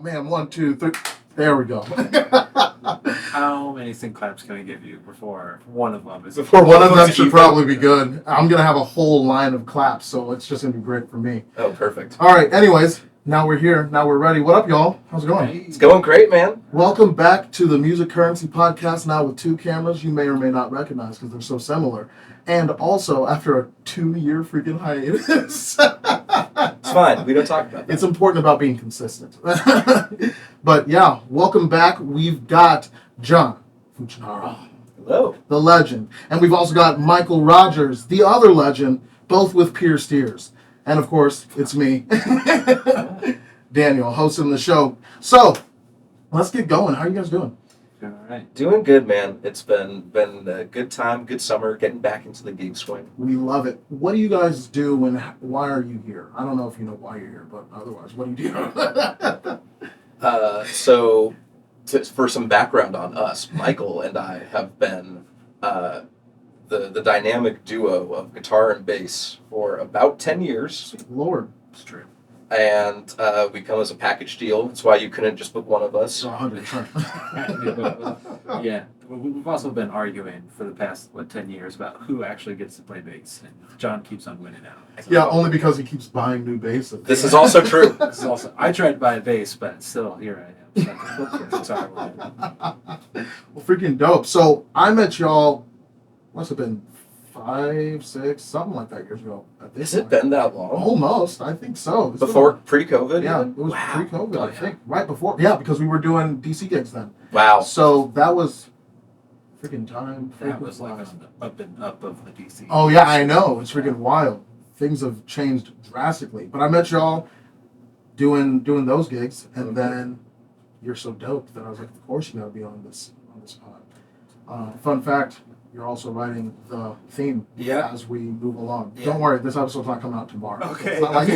man, 1, 2, 3. There we go. How many sync claps can I give you before one of them is? Before one of them should probably be good. I'm going to have a whole line of claps, so it's just going to be great for me. Oh, perfect. All right, anyways, now we're here. Now we're ready. What up, y'all? How's it going? Hey. It's going great, man. Welcome back to the Music Currency Podcast, now with 2 cameras you may or may not recognize because they're so similar. And also, after a 2-year freaking hiatus. It's fine. We don't talk about that. It's important about being consistent. But yeah, welcome back. We've got John Fucinaro, Hello. the legend. And we've also got Michael Rogers, the other legend, both with pierced ears. And of course, it's me, Daniel, hosting the show. So, let's get going. How are you guys doing? All right. Doing good, man. It's been a good time, good summer, getting back into the gig swing. We love it. What do you guys do and why are you here? I don't know if you know why you're here, but otherwise, what do you do? For some background on us, Michael and I have been the dynamic duo of guitar and bass for about 10 years. Lord. It's true. And we come as a package deal. That's why you couldn't just book one of us. 100%. Yeah. We've also been arguing for the past, 10 years about who actually gets to play bass. And John keeps on winning out. So, Yeah, only because he keeps buying new basses. This is also true. This is also, I tried to buy a bass, but still, here I am. So Well, freaking dope. So, I met y'all, must have been 5, 6, something like that years ago. At this Has it point. been that long? Almost, I think so. It's Before been- pre-COVID? Yeah, even? it was Wow. pre-COVID, Oh, I yeah. think. Right before. Yeah, because we were doing DC gigs then. Wow. So that was freaking time. that was like on the up and up of the DC. Oh yeah, I know. It's freaking wild. Things have changed drastically. But I met y'all doing those gigs, and Mhm. then you're so dope that I was like, of course you gotta be on this pod. Fun fact: you're also writing the theme Yeah. as we move along. Yeah. Don't worry, this episode's not coming out tomorrow. Okay, It's not like-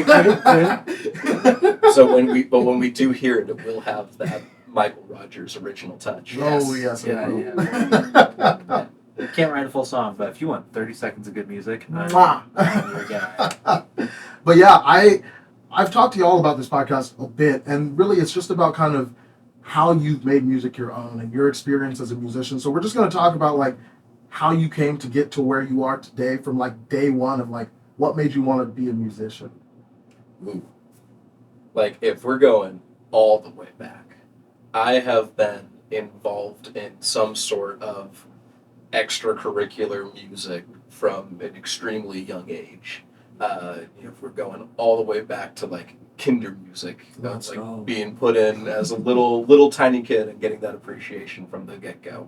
okay, So when we do hear it, it will have that Michael Rogers original touch. Oh yes, it Yeah, will. yeah. Can't write a full song, but if you want 30 seconds of good music, I'm Mwah. your guy. But yeah, I've talked to you all about this podcast a bit, and really it's just about kind of how you've made music your own and your experience as a musician. So we're just going to talk about like how you came to get to where you are today from like day one of like what made you want to be a musician. Ooh. Like if we're going all the way back, I have been involved in some sort of extracurricular music from an extremely young age. If we're going all the way back to like kinder music, Let's like go. being put in as a little tiny kid and getting that appreciation from the get-go.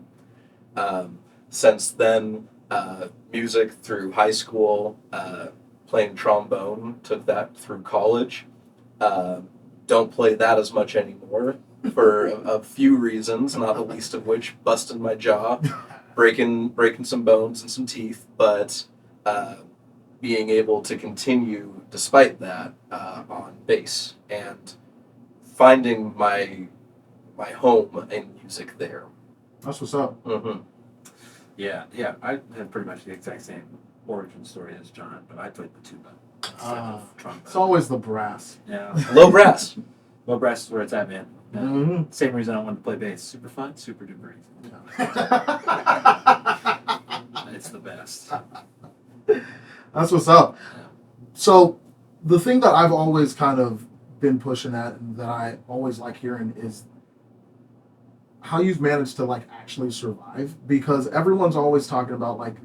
Since then, music through high school, playing trombone, took that through college. Don't play that as much anymore for a few reasons, not the least of which busting my jaw, breaking some bones and some teeth, but being able to continue despite that on bass and finding my home in music there. That's what's up. Mm-hmm. Yeah. I had pretty much the exact same origin story as John, but I played the tuba instead of trombone. It's always the brass. Yeah. Low brass. Well, brass is where it's at, man. Yeah. Mm-hmm. Same reason I wanted to play bass. Super fun, super duper easy. It's the best. That's what's up. Yeah. So the thing that I've always kind of been pushing at and that I always like hearing is how you've managed to like actually survive, because everyone's always talking about like,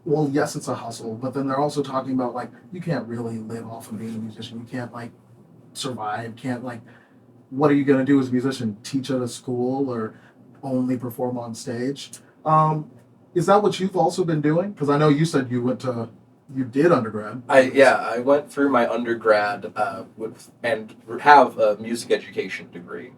well, yes, it's a hustle, but then they're also talking about like you can't really live off of being a musician. You can't like survive, can't like, what are you going to do as a musician? Teach at a school or only perform on stage? Is that what you've also been doing? Because I know you said you did undergrad. I went through my undergrad and have a music education degree,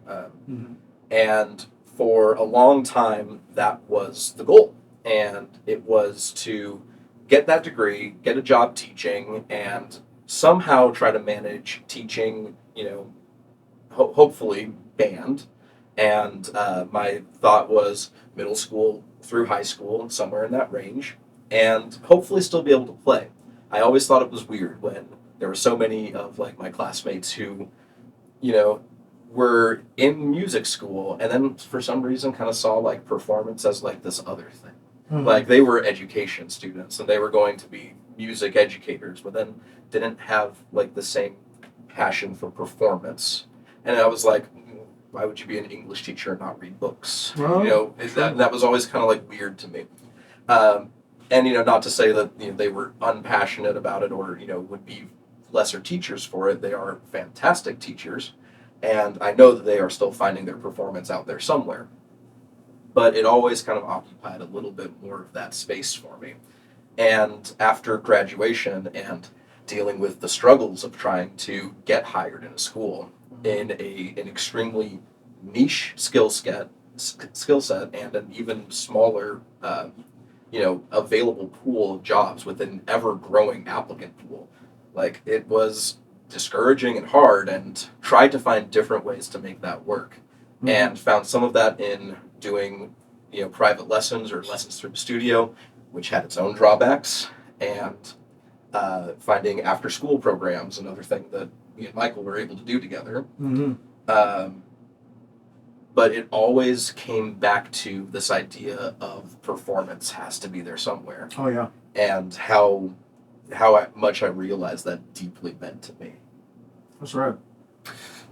Mhm. and for a long time that was the goal, and it was to get that degree, get a job teaching, and somehow try to manage teaching. Hopefully band, and my thought was middle school through high school, somewhere in that range, and hopefully still be able to play. I always thought it was weird when there were so many of like my classmates who, were in music school and then for some reason kind of saw like performance as like this other thing. Mhm. Like they were education students and they were going to be music educators, but then didn't have like the same passion for performance. And I was like, why would you be an English teacher and not read books? Well, That was always kind of like weird to me. And not to say that they were unpassionate about it or would be lesser teachers for it. They are fantastic teachers, and I know that they are still finding their performance out there somewhere. But it always kind of occupied a little bit more of that space for me. And after graduation and dealing with the struggles of trying to get hired in a school in an extremely niche skill set and an even smaller available pool of jobs with an ever growing applicant pool, like it was discouraging and hard, and tried to find different ways to make that work. Mhm. And found some of that in doing private lessons or lessons through the studio, which had its own drawbacks, and finding after school programs, another thing that me and Michael were able to do together. Mhm. But it always came back to this idea of performance has to be there somewhere, Oh yeah. and how much I realized that deeply meant to me. That's right.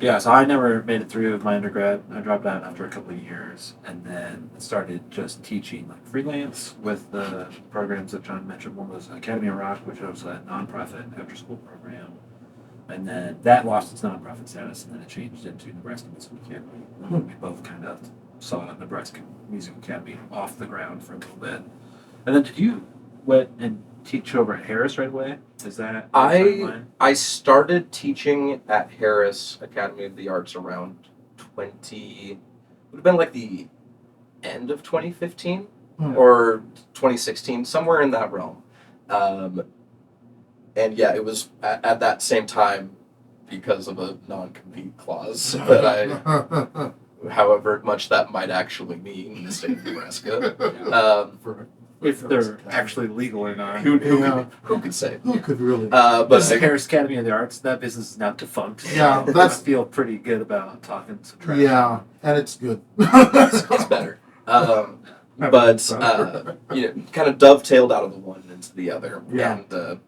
Yeah, so I never made it through my undergrad. I dropped out after a couple of years and then started just teaching like freelance with the programs that John mentioned. One was Academy of Rock, which was a nonprofit after school program. And then that lost its nonprofit status and then it changed into Nebraska Music Academy. We both kind of saw Nebraska Music Academy off the ground for a little bit. And then did you went and teach over at Harris right away? Is that the timeline? I started teaching at Harris Academy of the Arts around would have been like the end of 2015 or 2016, somewhere in that realm. And yeah, it was at that same time because of a non-compete clause that I, however much that might actually mean in the state of Nebraska. If they're actually legal or not. Who could say? Who could really? But the Harris Academy of the Arts, that business is now defunct. Yeah, So that's- I feel pretty good about talking some trash. Yeah, and it's good. It's better. But kind of dovetailed out of the one into the other. Yeah. And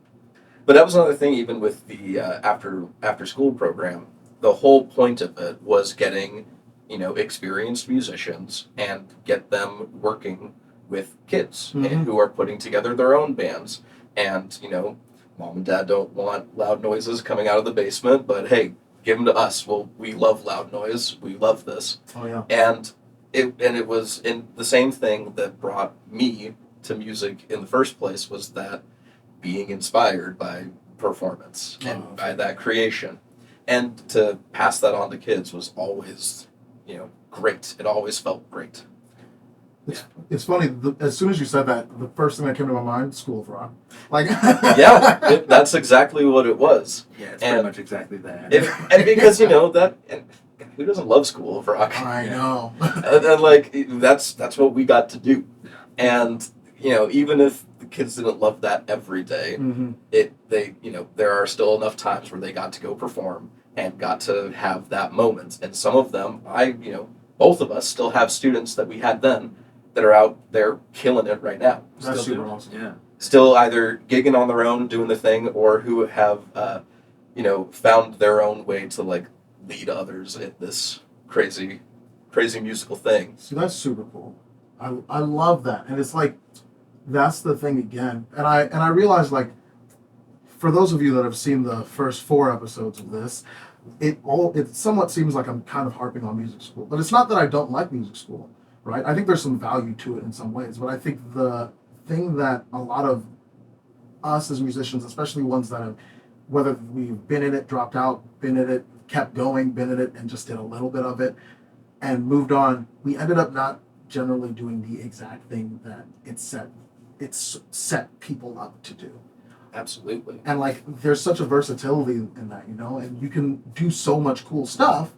but that was another thing, even with the after school program. The whole point of it was getting experienced musicians and get them working with kids Mhm. and who are putting together their own bands. And mom and dad don't want loud noises coming out of the basement, but hey, give them to us. Well, we love loud noise. We love this. Oh yeah. And it was in the same thing that brought me to music in the first place, was that being inspired by performance and by that creation. And to pass that on to kids was always, great. It always felt great. It's funny. As soon as you said that, the first thing that came to my mind, School of Rock. Like. Yeah, that's exactly what it was. Yeah, it's pretty much exactly that. And because that, and who doesn't love School of Rock? I know. And like that's what we got to do. And even if the kids didn't love that every day, Mhm. there are still enough times where they got to go perform and got to have that moment. And some of them, both of us still have students that we had then that are out there killing it right now. That's Still super doing it. awesome. Yeah. Still either gigging on their own, doing the thing, or who have found their own way to like lead others in this crazy musical thing. See, that's super cool. I love that, and it's like that's the thing again. And I realize, like, for those of you that have seen the first 4 episodes of this, it somewhat seems like I'm kind of harping on music school, but it's not that I don't like music school, right? I think there's some value to it in some ways, but I think the thing that a lot of us as musicians, especially ones that have, whether we've been in it, dropped out, been in it, kept going, been in it, and just did a little bit of it, and moved on, we ended up not generally doing the exact thing that it's set people up to do. Absolutely. And like there's such a versatility in that, and you can do so much cool stuff,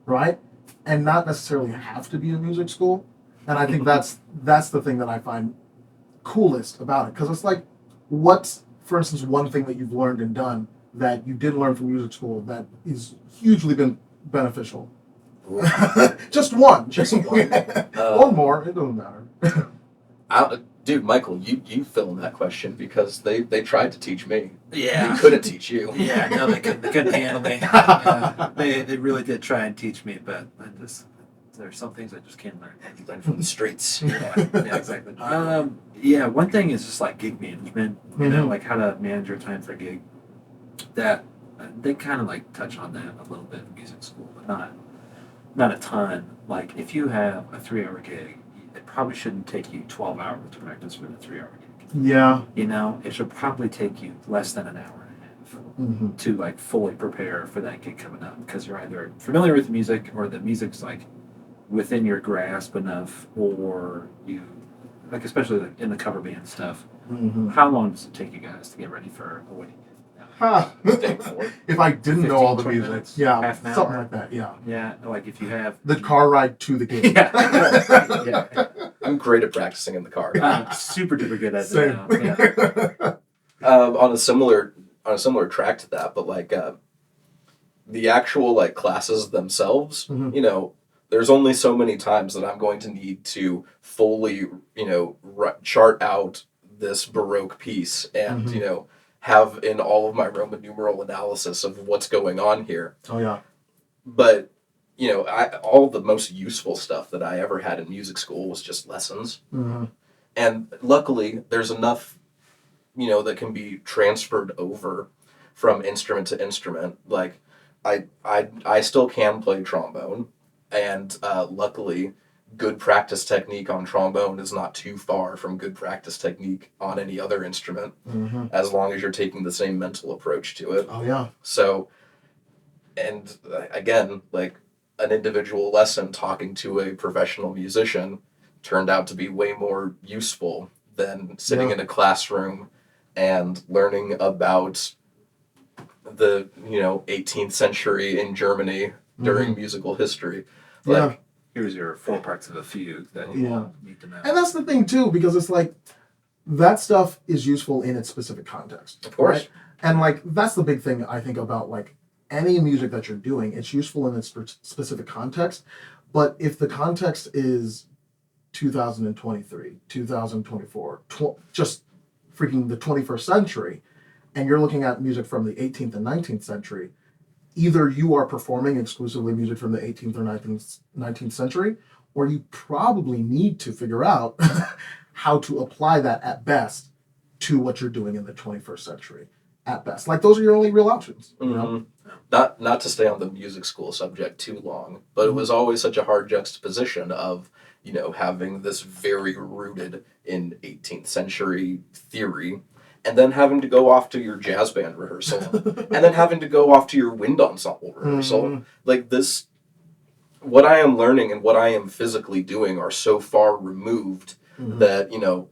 right? And not necessarily have to be in music school. And I think that's the thing that I find coolest about it. Because it's like, what's, for instance, one thing that you've learned and done that you didn't learn from music school that is hugely been beneficial Just one. Just one. One more. It doesn't matter. Dude, Michael, you fill in that question because they tried to teach me. Yeah. They couldn't teach you. Yeah, no, they couldn't handle me. Yeah, they really did try and teach me, but there's some things I just can't learn. Learn from the streets. Yeah, exactly. Yeah, one thing is just like gig management, you know, like how to manage your time for a gig. That they kind of like touch on that a little bit in music school, but not a ton. Like if you have a 3-hour gig, it probably shouldn't take you 12 hours to practice for the 3-hour gig. Yeah. You know, it should probably take you less than an hour and a half to like fully prepare for that gig coming up, because you're either familiar with the music or the music's like within your grasp enough, or you like, especially like in the cover band stuff. How long does it take you guys to get ready for a wedding? If I didn't know all the 20 music, minutes, yeah, half an something hour. like that, yeah. Yeah, like if you have The car ride to the game. yeah. I'm great at practicing in the car. I'm super duper good at it Same. now. Yeah. On a similar track to that, but like the actual like classes themselves, you know, there's only so many times that I'm going to need to fully, you know, chart out this Baroque piece and, you know, have in all of my Roman numeral analysis of what's going on here. Oh, yeah. But, you know, all the most useful stuff that I ever had in music school was just lessons. And luckily, there's enough, you know, that can be transferred over from instrument to instrument. Like, I still can play trombone, and luckily, good practice technique on trombone is not too far from good practice technique on any other instrument, as long as you're taking the same mental approach to it. Oh, yeah. So, and again, like an individual lesson talking to a professional musician turned out to be way more useful than sitting in a classroom and learning about the, you know, 18th century in Germany during musical history. Like, here's your 4 parts of a fugue that you need to know. And that's the thing, too, because it's like that stuff is useful in its specific context. Of course. Right? And like that's the big thing I think about like any music that you're doing. It's useful in its specific context. But if the context is 2023, 2024, just freaking the 21st century, and you're looking at music from the 18th and 19th century, either you are performing exclusively music from the 18th or 19th century, or you probably need to figure out how to apply that at best to what you're doing in the 21st century at best. Like those are your only real options, you know? Not to stay on the music school subject too long, but it was always such a hard juxtaposition of, you know, having this very rooted in 18th century theory, and then having to go off to your jazz band rehearsal, and then having to go off to your wind ensemble rehearsal. Like this, what I am learning and what I am physically doing are so far removed that, you know,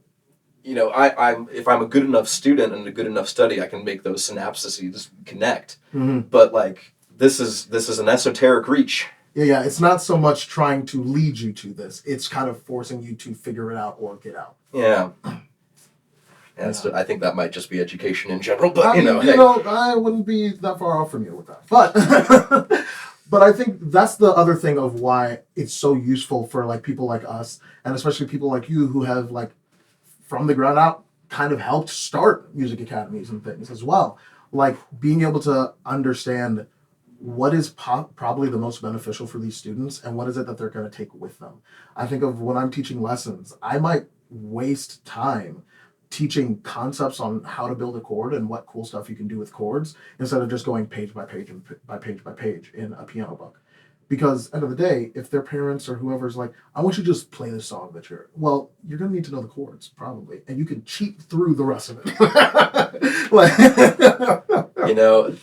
I'm if I'm a good enough student and a good enough study, I can make those synapses connect. But like this is an esoteric reach. Yeah. It's not so much trying to lead you to this; it's kind of forcing you to figure it out or get out. Yeah. So I think that might just be education in general, but I wouldn't be that far off from you with that. But but I think that's the other thing of why it's so useful for like people like us, and especially people like you who have like from the ground out kind of helped start music academies and things as well. Like being able to understand what is probably the most beneficial for these students and what is it that they're going to take with them. I think of when I'm teaching lessons, I might waste time teaching concepts on how to build a chord and what cool stuff you can do with chords instead of just going page by page and by page in a piano book. Because end of the day, if their parents or whoever's like, I want you to just play this song that you're going to need to know the chords probably, and you can cheat through the rest of it. You know,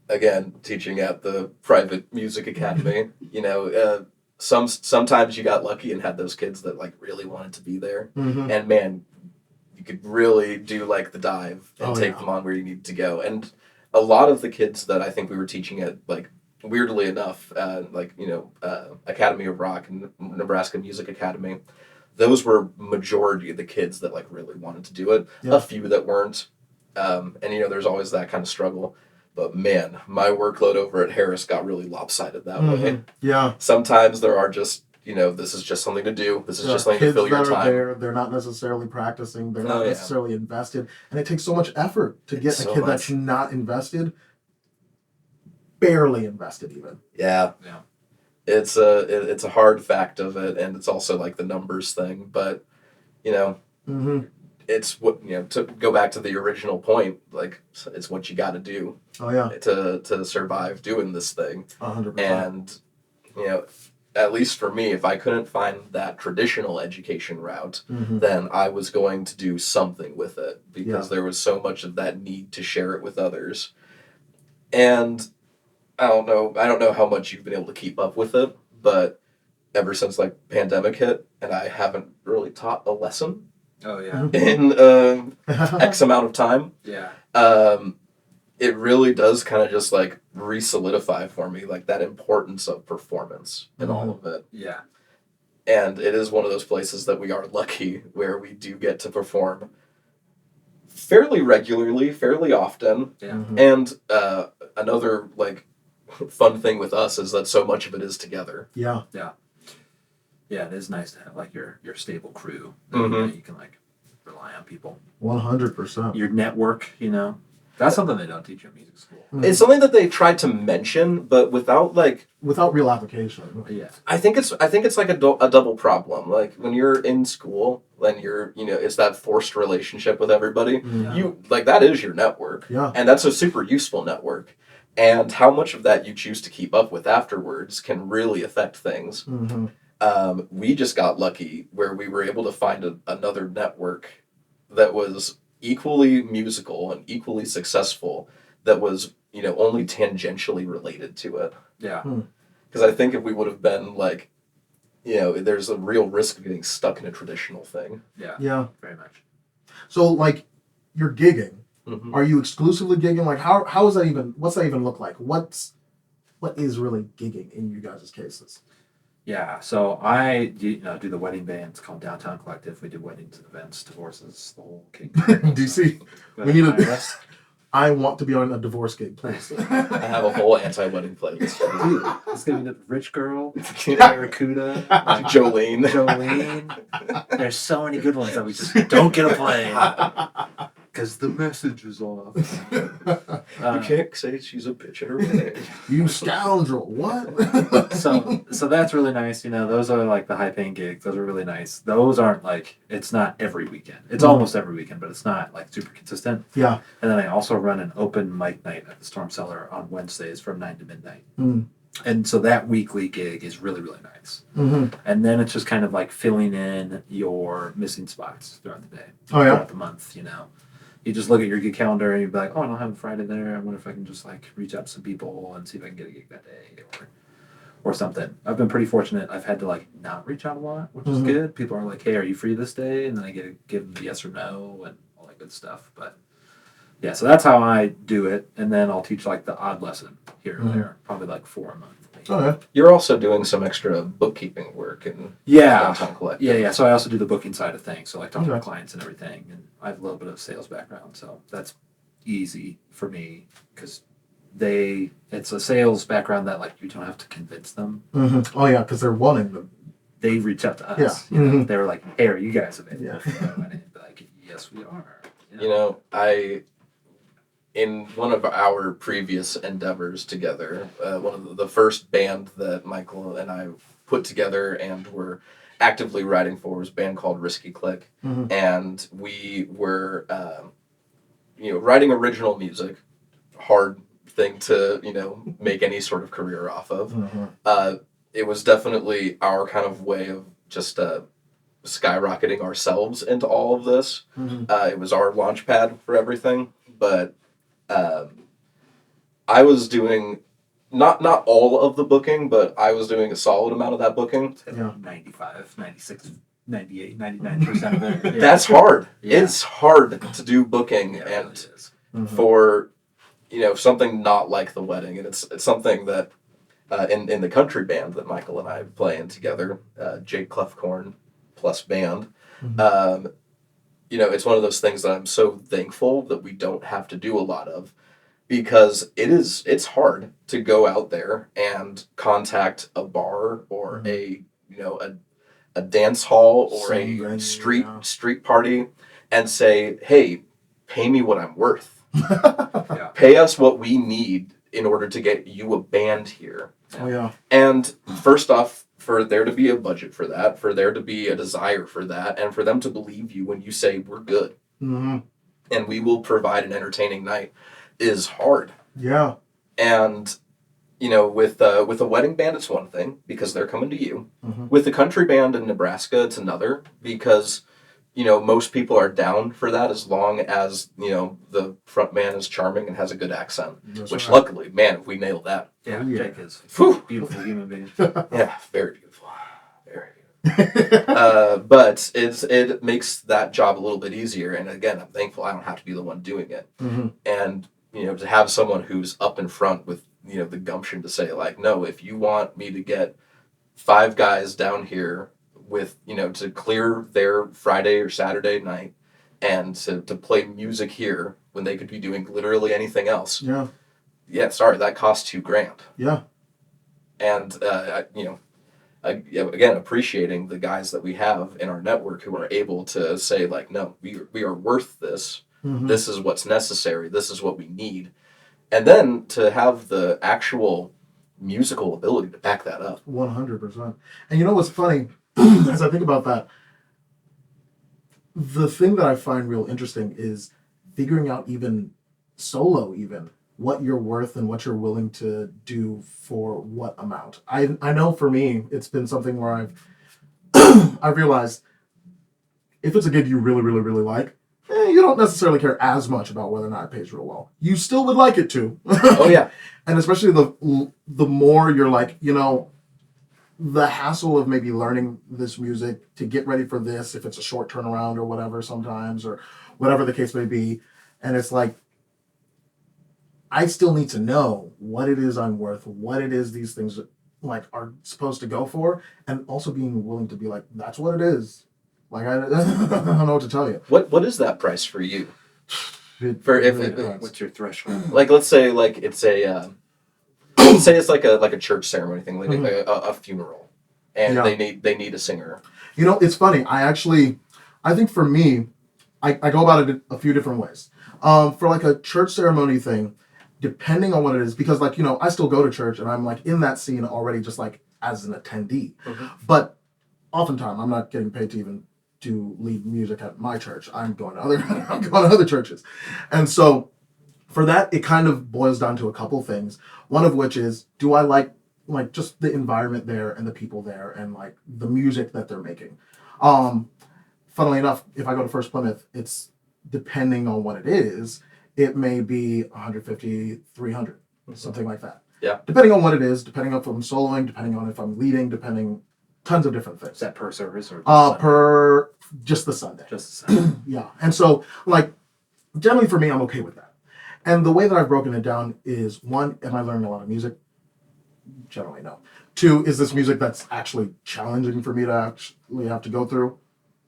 again, teaching at the private music academy, you know, sometimes you got lucky and had those kids that like really wanted to be there, and man, you could really do like the dive and take them on where you need to go. And a lot of the kids that I think we were teaching at, like, weirdly enough, Academy of Rock and Nebraska Music Academy, those were majority of the kids that like really wanted to do it. A few that weren't, and you know, there's always that kind of struggle. But man, my workload over at Harris got really lopsided that way. Yeah. Sometimes there are just, this is just something to do. This is There just are something to kids fill your that are time. there. They're not necessarily practicing. They're not Oh, yeah. necessarily invested, and it takes so much effort to get So a kid much. that's not invested, barely invested even. Yeah. Yeah. It's a hard fact of it, and it's also like the numbers thing. But, it's what, to go back to the original point, like, it's what you got to do Oh yeah, to survive doing this thing. 100%. And, at least for me, if I couldn't find that traditional education route, then I was going to do something with it, because there was so much of that need to share it with others. And I don't know how much you've been able to keep up with it, but ever since like pandemic hit, and I haven't really taught a lesson Oh yeah. in X amount of time. Yeah. It really does kind of just like re-solidify for me like that importance of performance in all of it. Yeah. And it is one of those places that we are lucky where we do get to perform fairly regularly, fairly often. Yeah. And another like fun thing with us is that so much of it is together. Yeah. Yeah, it is nice to have like your stable crew. Mhm. You can like rely on people. 100%. Your network, that's something they don't teach you in music school. It's something that they tried to mention, but without Without real application. Yeah. I think it's like a double problem. Like when you're in school, then you're it's that forced relationship with everybody. Mhm. You like that is your network, Yeah. and that's a super useful network. And how much of that you choose to keep up with afterwards can really affect things. We just got lucky where we were able to find another network that was equally musical and equally successful, that was only tangentially related to it. Yeah. Because I think if we would have been like, there's a real risk of getting stuck in a traditional thing. Yeah. Yeah. Very much. So like, you're gigging. Mhm. Are you exclusively gigging? Like how is that even? What's that even look like? What is really gigging in you guys' cases? Yeah, so I do the wedding band. It's called Downtown Collective. We do weddings, events, divorces, the whole king. DC, we need a a. I want to be on a divorce gig, please. I have a whole anti-wedding playlist. Dude, it's gonna be the rich girl, Barracuda, Jolene. There's so many good ones that we just don't get to play because the message is off. You can't say she's a bitch at her wedding. You scoundrel! What? So that's really nice. Those are like the high-paying gigs. Those are really nice. Those aren't like, it's not every weekend. It's almost every weekend, but it's not like super consistent. Yeah. And then I also run an open mic night at the Storm Cellar on Wednesdays from 9 to midnight. And so that weekly gig is really, really nice. And then it's just kind of like filling in your missing spots throughout the day. Throughout the month, You just look at your gig calendar and you'd be like, oh, I don't have a Friday there. I wonder if I can just like reach out to some people and see if I can get a gig that day or something. I've been pretty fortunate. I've had to like not reach out a lot, which is good. People are like, hey, are you free this day? And then I get to give them the yes or no and all that good stuff. But yeah, so that's how I do it. And then I'll teach like the odd lesson here or there, probably like 4 a month. Okay. You're also doing some extra bookkeeping work in Downtown Collective. Yeah. So I also do the booking side of things. So like talking to clients and everything. And I have a little bit of sales background, so that's easy for me because it's a sales background that like you don't have to convince them. Oh yeah, because they're wanting them. They reach out to us. Yeah. They were like, hey, are you guys available? Yeah. And I'd be like, yes, we are. In one of our previous endeavors together, one of the first band that Michael and I put together and were actively writing for was a band called Risky Click. And we were, writing original music, hard thing to, make any sort of career off of. It was definitely our kind of way of just skyrocketing ourselves into all of this. It was our launch pad for everything, but I was doing not all of the booking, but I was doing a solid amount of that booking. 95, 96, 98, 99% of it. Yeah. That's hard. Yeah. It's hard to do booking and for something not like the wedding, and it's something that in the country band that Michael and I play in together, Jake Clefcorn plus band. It's one of those things that I'm so thankful that we don't have to do a lot of. because it's hard to go out there and contact a bar or a a dance hall or Some a venue, street party and say, hey, pay me what I'm worth. Yeah. Pay us what we need in order to get you a band here. Oh yeah. And first off, for there to be a budget for that, for there to be a desire for that, and for them to believe you when you say we're good Mm-hmm. and we will provide an entertaining night is hard. Yeah. And with a wedding band, it's one thing because they're coming to you. Mm-hmm. With a country band in Nebraska, it's another because most people are down for that as long as the front man is charming and has a good accent. That's Which, right. luckily, man, if we nail that, Yeah, Oh, yeah. Jake is Whew. beautiful human being. yeah, very beautiful, very beautiful. But it makes that job a little bit easier. And again, I'm thankful I don't have to be the one doing it. Mm-hmm. And to have someone who's up in front with the gumption to say like, no, if you want me to get 5 guys down here with to clear their Friday or Saturday night and to play music here when they could be doing literally anything else, Yeah. sorry, that costs $2,000. Yeah. And again, appreciating the guys that we have in our network who are able to say like, no, we are worth this. Mm-hmm. This is what's necessary. This is what we need. And then to have the actual musical ability to back that up. 100%. And you know what's funny, as I think about that, the thing that I find real interesting is figuring out even solo what you're worth and what you're willing to do for what amount. I know for me, it's been something where I've realized if it's a gig you really, really, really like, you don't necessarily care as much about whether or not it pays real well. You still would like it to. Oh yeah. And especially the more you're like, the hassle of maybe learning this music to get ready for this, if it's a short turnaround or whatever sometimes, or whatever the case may be. And it's like, I still need to know what it is I'm worth, what it is these things like are supposed to go for, and also being willing to be like, that's what it is. Like, I don't know what to tell you. What is that price for you? What's your threshold? Like, let's say like it's a say it's like a church ceremony thing, like a funeral, and they need a singer. It's funny. I think for me, I go about it a few different ways. For like a church ceremony thing, depending on what it is, because like, I still go to church and I'm like in that scene already just like as an attendee. Mm-hmm. But oftentimes I'm not getting paid to even to lead music at my church. I'm going to other churches. And so for that, it kind of boils down to a couple things. One of which is, do I like just the environment there and the people there and like the music that they're making? Funnily enough, if I go to First Plymouth, it's depending on what it is, it may be 150, 300, something like that. Yeah. Depending on what it is, depending on if I'm soloing, depending on if I'm leading, tons of different things. Is that per service or per just the Sunday? Just the Sunday. Yeah. And so like generally for me, I'm okay with that. And the way that I've broken it down is, 1, am I learning a lot of music? Generally, no. 2, is this music that's actually challenging for me to actually have to go through?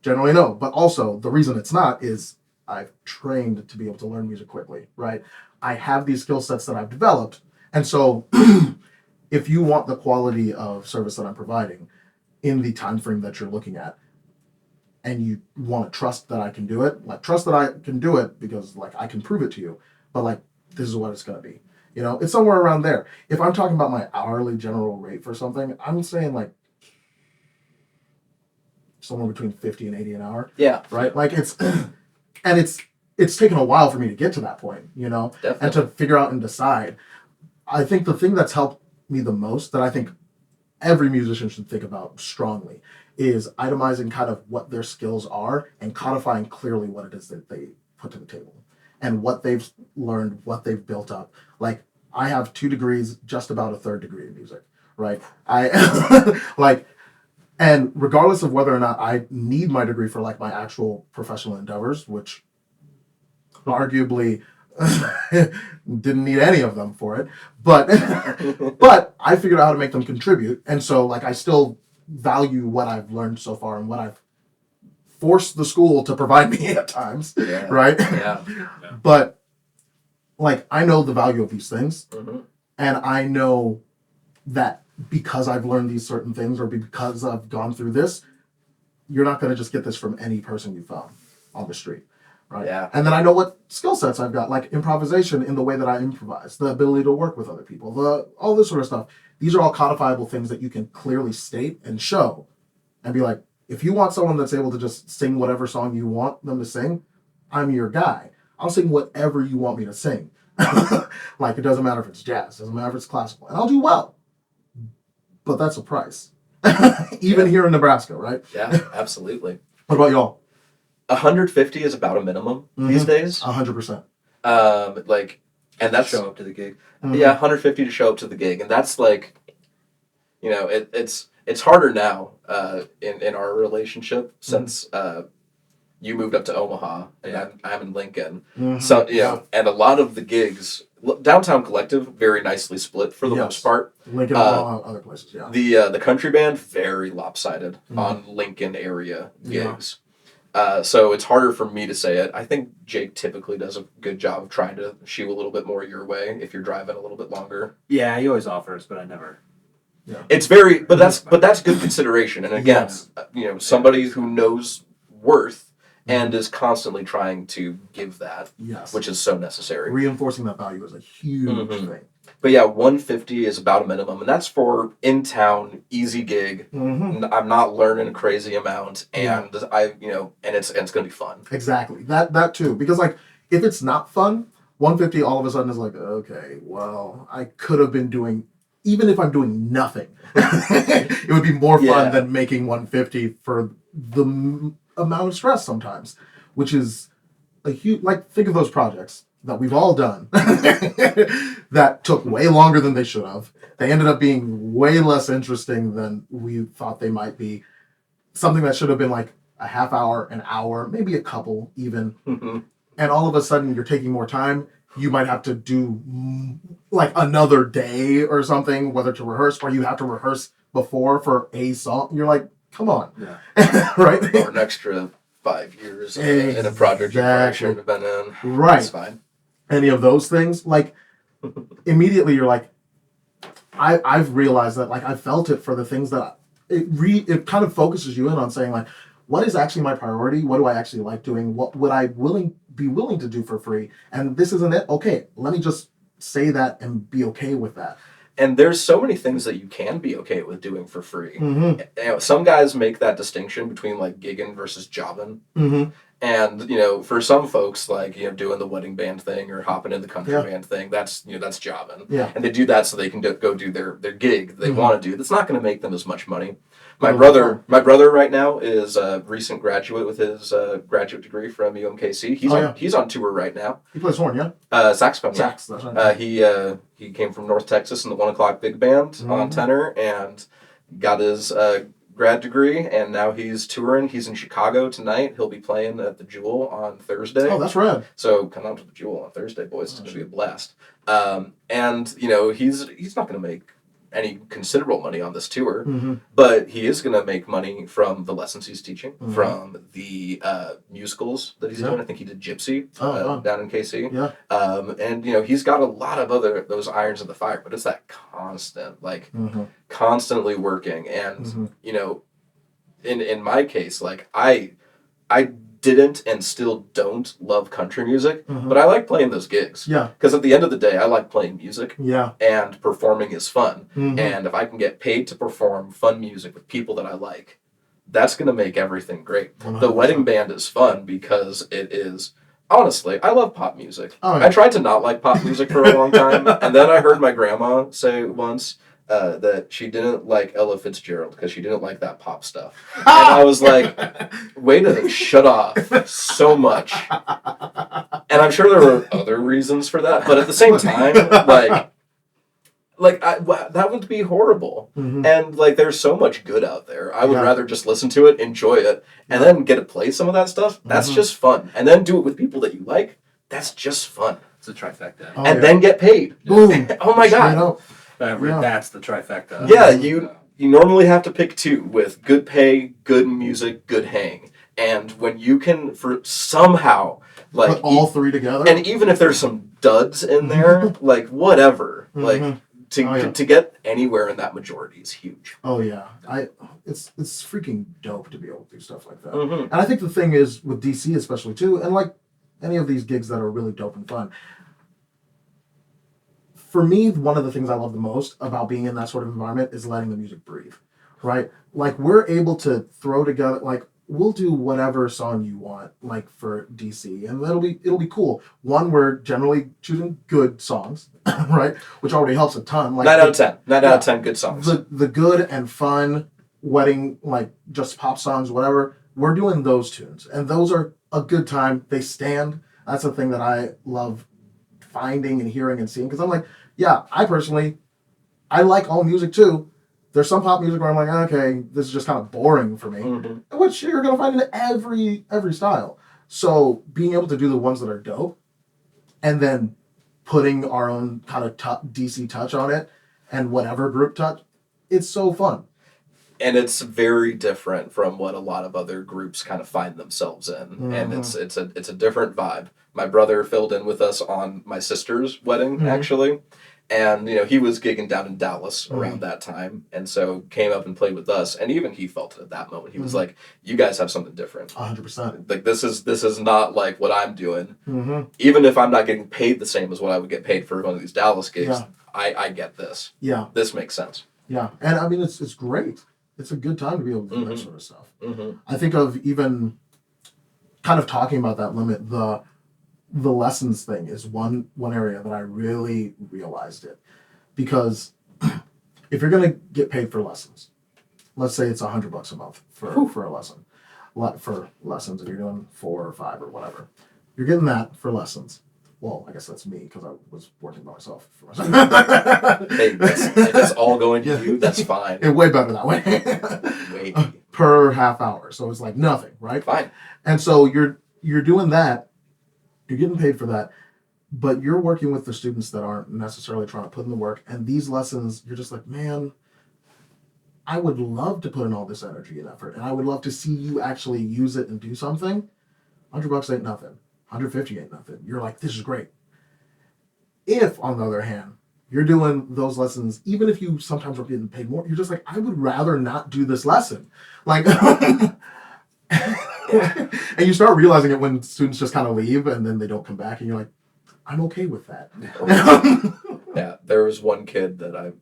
Generally, no. But also, the reason it's not is I've trained to be able to learn music quickly, right? I have these skill sets that I've developed. And so if you want the quality of service that I'm providing in the time frame that you're looking at, and you want to trust that I can do it, like trust that I can do it because like I can prove it to you, but like this is what it's going to be. It's somewhere around there. If I'm talking about my hourly general rate for something, I'm saying like somewhere between 50 and 80 an hour. Yeah. Right? Like it's and it's taken a while for me to get to that point, Definitely. and to figure out and decide. I think the thing that's helped me the most, that I think every musician should think about strongly, is itemizing kind of what their skills are and codifying clearly what it is that they put to the table and what they've learned, what they've built up. Like, I have 2 degrees, just about a 3rd degree in music, right? And regardless of whether or not I need my degree for like my actual professional endeavors, which arguably didn't need any of them for it, but I figured out how to make them contribute. And so like I still value what I've learned so far and what I've forced the school to provide me at times, right? Yeah. But like I know the value of these things, Mhm. and I know that because I've learned these certain things or because I've gone through this, you're not going to just get this from any person you found on the street, right? Yeah. And then I know what skill sets I've got, like improvisation in the way that I improvise, the ability to work with other people, all this sort of stuff. These are all codifiable things that you can clearly state and show and be like, if you want someone that's able to just sing whatever song you want them to sing, I'm your guy. I'll sing whatever you want me to sing. Like, it doesn't matter if it's jazz, doesn't matter if it's classical, and I'll do well. But that's a price. Even here in Nebraska, right? Yeah, absolutely. What about y'all? 150 is about a minimum these days. 100%. Like, and that's show up to the gig. yeah, 150 to show up to the gig, and that's like, you know, it's harder now in our relationship since you moved up to Omaha and I'm in Lincoln. So you know, and a lot of the gigs, Downtown Collective, very nicely split for the most part. Lincoln and all other places, yeah. The country band, very lopsided on Lincoln area gigs. So it's harder for me to say it. I think Jake typically does a good job of trying to shoe a little bit more your way if you're driving a little bit longer. Yeah, he always offers, but I never. Yeah. It's very, but that's good consideration. And again, you know, somebody who knows worth and is constantly trying to give that, which is so necessary. Reinforcing that value is a huge thing. But yeah, 150 is about a minimum, and that's for in-town, easy gig. I'm not learning a crazy amount, and and it's going to be fun. Exactly. That too. Because like, if it's not fun, 150 all of a sudden is like, okay, well, I could have been doing, even if I'm doing nothing, it would be more fun than making 150 for the amount of stress sometimes, which is a huge, like, think of those projects that we've all done that took way longer than they should have. They ended up being way less interesting than we thought they might be. Something that should have been like a half hour, an hour, maybe a couple even. And all of a sudden you're taking more time. You might have to do like another day or something, whether to rehearse or you have to rehearse before for a song. You're like, come on. Right? Or an extra 5 years in a project you probably shouldn't have been in. Right. That's fine. Any of those things, like, immediately you're like, I've realized that, like, I felt it for the things that it kind of focuses you in on saying, like, what is actually my priority? What do I actually like doing? What would I be willing to do for free? And this isn't it. Okay, let me just say that and be okay with that. And there's so many things that you can be okay with doing for free. You know, some guys make that distinction between like gigging versus jobbing. And, you know, for some folks, like, you know, doing the wedding band thing or hopping in the country band thing, that's, you know, that's jobbing. And they do that so they can go do their gig they want to do. That's not going to make them as much money. My brother right now is a recent graduate with his graduate degree from UMKC. He's on tour right now. He plays horn, yeah? Saxophone. Sax, that's right. He came from North Texas in the 1 o'clock big band on tenor and got his grad degree, and now he's touring. He's in Chicago tonight. He'll be playing at the Jewel on Thursday. Oh, that's rad. So come out to the Jewel on Thursday, boys. It's going to be a blast. And, you know, he's not going to make any considerable money on this tour, but he is going to make money from the lessons he's teaching, from the musicals that he's doing. I think he did Gypsy down in KC. And, you know, he's got a lot of those irons in the fire, but it's that constant, like, constantly working. And, you know, in my case, like, I didn't and still don't love country music, but I like playing those gigs. Because at the end of the day, I like playing music. And performing is fun. And if I can get paid to perform fun music with people that I like, that's going to make everything great. 100%. The wedding band is fun because it is, honestly, I love pop music. I tried to not like pop music for a long time, and then I heard my grandma say once, that she didn't like Ella Fitzgerald because she didn't like that pop stuff. And I was like, way to shut off so much. And I'm sure there were other reasons for that, but at the same time, that would be horrible. And like, there's so much good out there. I would rather just listen to it, enjoy it, and then get to play some of that stuff. That's just fun. And then do it with people that you like. That's just fun. It's a trifecta. And then get paid. Boom. Oh my God. That's the trifecta. Yeah, you normally have to pick two with good pay, good music, good hang. And when you can somehow Like Put all three together. and even if there's some duds in there, like whatever, like to get anywhere in that majority is huge. Oh yeah, it's freaking dope to be able to do stuff like that. Mm-hmm. And I think the thing is with DC especially too, and like any of these gigs that are really dope and fun. For me, one of the things I love the most about being in that sort of environment is letting the music breathe, right? Like we're able to throw together, like we'll do whatever song you want, like for DC, and it'll be cool. One, we're generally choosing good songs, right? Which already helps a ton. Like 9 out of 10. 9 out of 10 good songs. The good and fun wedding, like just pop songs, whatever. We're doing those tunes, and those are a good time. They stand. That's the thing that I love finding and hearing and seeing, because I'm like, yeah, I like all music too. There's some pop music where I'm like, okay, this is just kind of boring for me, which you're gonna find in every style. So being able to do the ones that are dope, and then putting our own kind of DC touch on it, and whatever group touch, it's so fun. And it's very different from what a lot of other groups kind of find themselves in, and it's a different vibe. My brother filled in with us on my sister's wedding, actually, and he was gigging down in Dallas around that time, and so came up and played with us, and even he felt it at that moment. He was like, "You guys have something different. 100%. Like this is not like what I'm doing. Even if I'm not getting paid the same as what I would get paid for one of these Dallas gigs, I get this. Yeah, this makes sense. Yeah, and I mean it's great. It's a good time to be able to do that sort of stuff. I think of even kind of talking about that limit, the lessons thing is one area that I really realized it, because if you're gonna get paid for lessons, let's say it's $100 a month for a lesson, for lessons, if you're doing 4 or 5 or whatever, you're getting that for lessons. Well, I guess that's me because I was working by myself for myself. Hey, if it's all going to you, that's fine. It's way better that way. Per half hour, so it's like nothing, right? Fine. And so you're doing that, you're getting paid for that, but you're working with the students that aren't necessarily trying to put in the work. And these lessons, you're just like, man, I would love to put in all this energy and effort, and I would love to see you actually use it and do something. $100 ain't nothing. 150 ain't nothing. You're like, this is great. If, on the other hand, you're doing those lessons, even if you sometimes are getting paid more, you're just like, I would rather not do this lesson. Like, and you start realizing it when students just kind of leave and then they don't come back, and you're like, I'm okay with that. Yeah, there was one kid that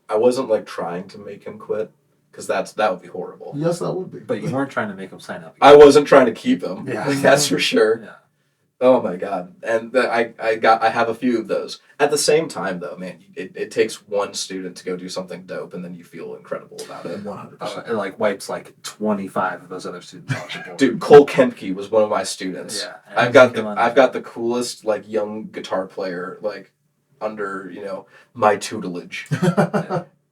I wasn't like trying to make him quit, because that would be horrible. Yes, that would be. But you weren't trying to make him sign up. I wasn't trying to keep him. Yeah. Like, that's for sure. Yeah. Oh my god. And I have a few of those. At the same time though, man, it takes one student to go do something dope, and then you feel incredible about it. 100%. It like wipes like 25 of those other students off the board. Dude, Cole Kempke was one of my students. Yeah. I've got the coolest like young guitar player like under, my tutelage.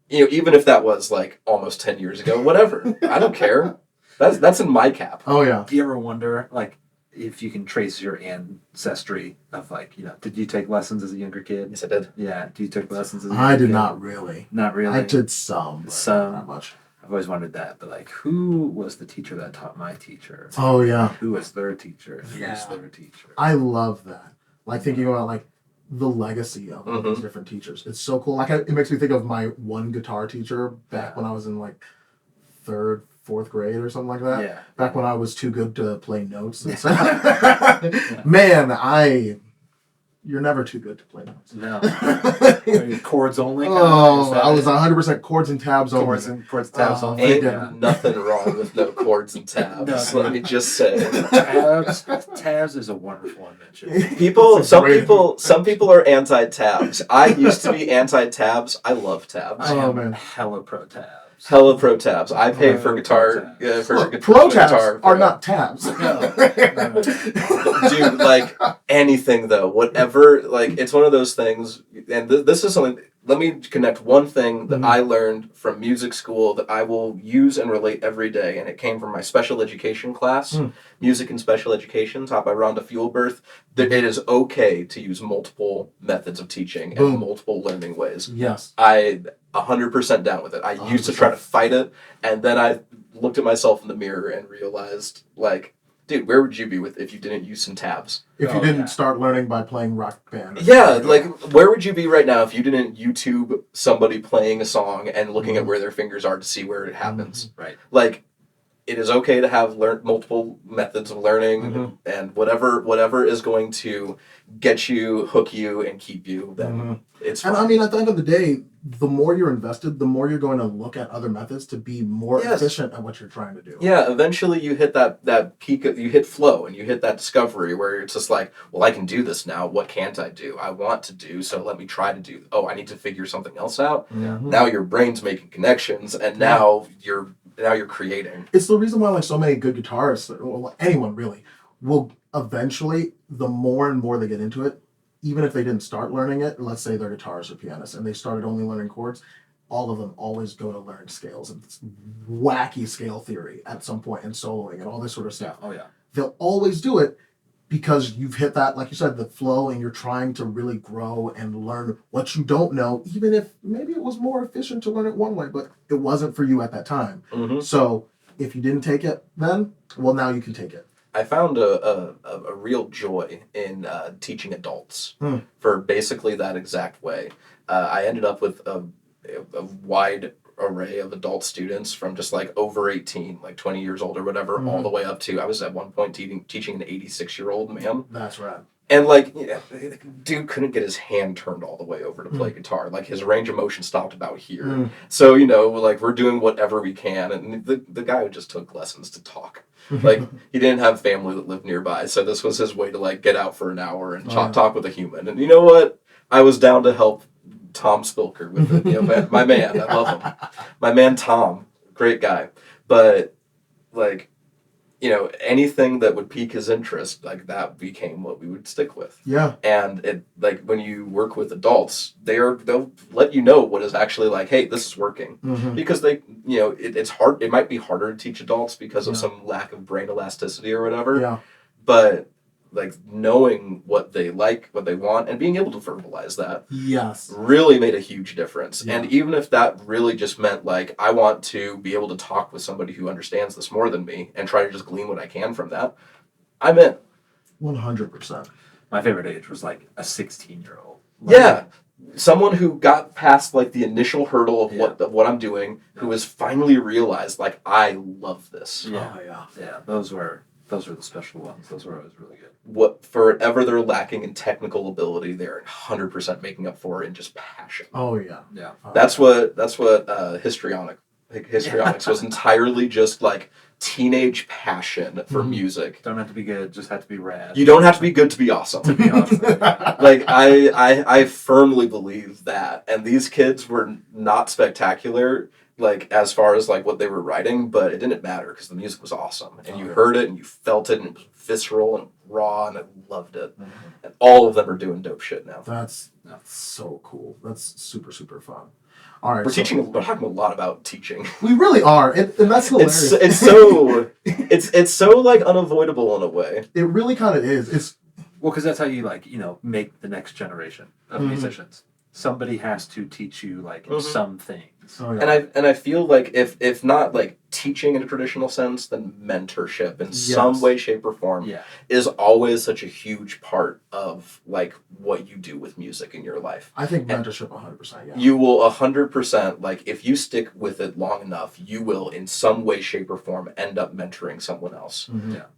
Even if that was like almost 10 years ago, whatever. I don't care. That's in my cap. Oh yeah. Do you ever wonder like if you can trace your ancestry of like, did you take lessons as a younger kid? Yes, I did. Yeah. Do you take lessons as a younger I kid? did not really. Not really. I did some, but not much. I've always wondered that, but like, who was the teacher that taught my teacher? Oh yeah. Who was their teacher? Who was their teacher? I love that. Like thinking about like the legacy of all these different teachers. It's so cool. Like it makes me think of my one guitar teacher back when I was in like 3rd, 4th grade or something like that. Yeah. Back when I was too good to play notes. And stuff. Man, you're never too good to play notes. No. Chords only? Oh, I was 100% chords and tabs only. Chords and tabs only. Ain't nothing wrong with no chords and tabs. No. Let me just say. Tabs is a wonderful invention. Some people are anti-tabs. I used to be anti-tabs. I love tabs. I am man. hella pro tabs. Hella pro tabs. I pay for guitar. Look, pro tabs are not tabs. No. Dude, like anything though, whatever. Like it's one of those things, and this is something. Let me connect one thing that I learned from music school that I will use and relate every day, and it came from my special education class, music and special education, taught by Rhonda Fuelberth. That it is okay to use multiple methods of teaching and multiple learning ways. Yes. I 100% down with it. I used to try to fight it, and then I looked at myself in the mirror and realized, like, dude, where would you be with if you didn't use some tabs? If you didn't start learning by playing Rock Band. Yeah, like where would you be right now if you didn't YouTube somebody playing a song and looking at where their fingers are to see where it happens? Right. Like, it is okay to have multiple methods of learning and whatever is going to get you, hook you, and keep you, then it's fine. And I mean, at the end of the day, the more you're invested, the more you're going to look at other methods to be more efficient at what you're trying to do. Yeah, eventually you hit that peak, you hit flow, and you hit that discovery where it's just like, well, I can do this now. What can't I do? I want to do, so let me try to do. Oh, I need to figure something else out. Now your brain's making connections, and now you're creating. It's the reason why like so many good guitarists, or anyone really, will eventually, the more and more they get into it, even if they didn't start learning it, let's say they're guitarists or pianists and they started only learning chords, all of them always go to learn scales and wacky scale theory at some point and soloing and all this sort of stuff. Oh yeah. They'll always do it because you've hit that, like you said, the flow, and you're trying to really grow and learn what you don't know, even if maybe it was more efficient to learn it one way, but it wasn't for you at that time. So if you didn't take it then, well, now you can take it. I found a real joy in teaching adults for basically that exact way. I ended up with a wide array of adult students from just like over 18, like 20 years old or whatever, all the way up to, I was at one point teaching an 86-year-old man. That's right. And like, dude couldn't get his hand turned all the way over to play guitar. Like his range of motion stopped about here. So, like we're doing whatever we can. And the guy just took lessons to talk. Like he didn't have family that lived nearby. So this was his way to like get out for an hour and talk with a human. And you know what? I was down to help Tom Spilker with it. My man, I love him. My man, Tom, great guy. But like, anything that would pique his interest, like that became what we would stick with. Yeah. And it, like when you work with adults, they'll let you know what is actually like, hey, this is working. Because they, it's hard. It might be harder to teach adults because of some lack of brain elasticity or whatever. Yeah. But like knowing what they like, what they want, and being able to verbalize that really made a huge difference. And even if that really just meant like, I want to be able to talk with somebody who understands this more than me and try to just glean what I can from that, I'm in. 100%. My favorite age was like a 16-year-old. Someone who got past like the initial hurdle of what I'm doing, who has finally realized like, I love this. Yeah. Those were the special ones. Those were always really good. What forever they're lacking in technical ability, they're 100% making up for in just passion. Oh yeah. Yeah. That's what histrionics was entirely just like teenage passion for music. Don't have to be good, just have to be rad. You don't have to be good to be awesome. Like I firmly believe that. And these kids were not spectacular, like as far as like what they were writing, but it didn't matter because the music was awesome and you heard it and you felt it and it was visceral and raw and I loved it. And all of them are doing dope shit now. That's so cool. That's super, super fun. All right, we're talking a lot about teaching. We really are, and that's hilarious. It's so like unavoidable in a way. It really kind of is. Because that's how you make the next generation of musicians. Somebody has to teach you some things. Oh, yeah. And I feel like if not like teaching in a traditional sense, then mentorship in some way, shape, or form is always such a huge part of like what you do with music in your life. I think mentorship 100%. Yeah. You will 100%, like if you stick with it long enough, you will in some way, shape, or form end up mentoring someone else.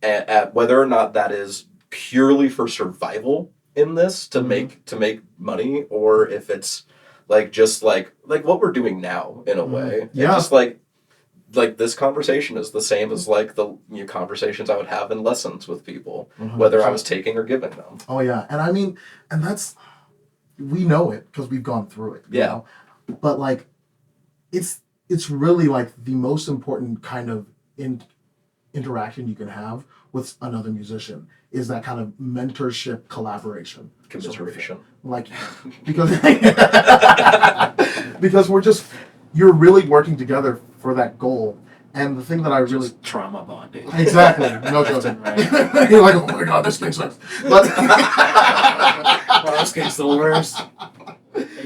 And whether or not that is purely for survival in this to make money, or if it's like just like what we're doing now in a way. Yeah. Just like this conversation is the same as like the conversations I would have in lessons with people, whether I was taking or giving them. Oh yeah, and I mean, and that's, we know it because we've gone through it. You know? But like, it's really like the most important kind of interaction you can have with another musician is that kind of mentorship, collaboration, commiseration. Like, because because you're really working together for that goal. And the thing that I really trauma bonding. Exactly. No joke. You're like, oh my god, this thing sucks. But this game's the worst.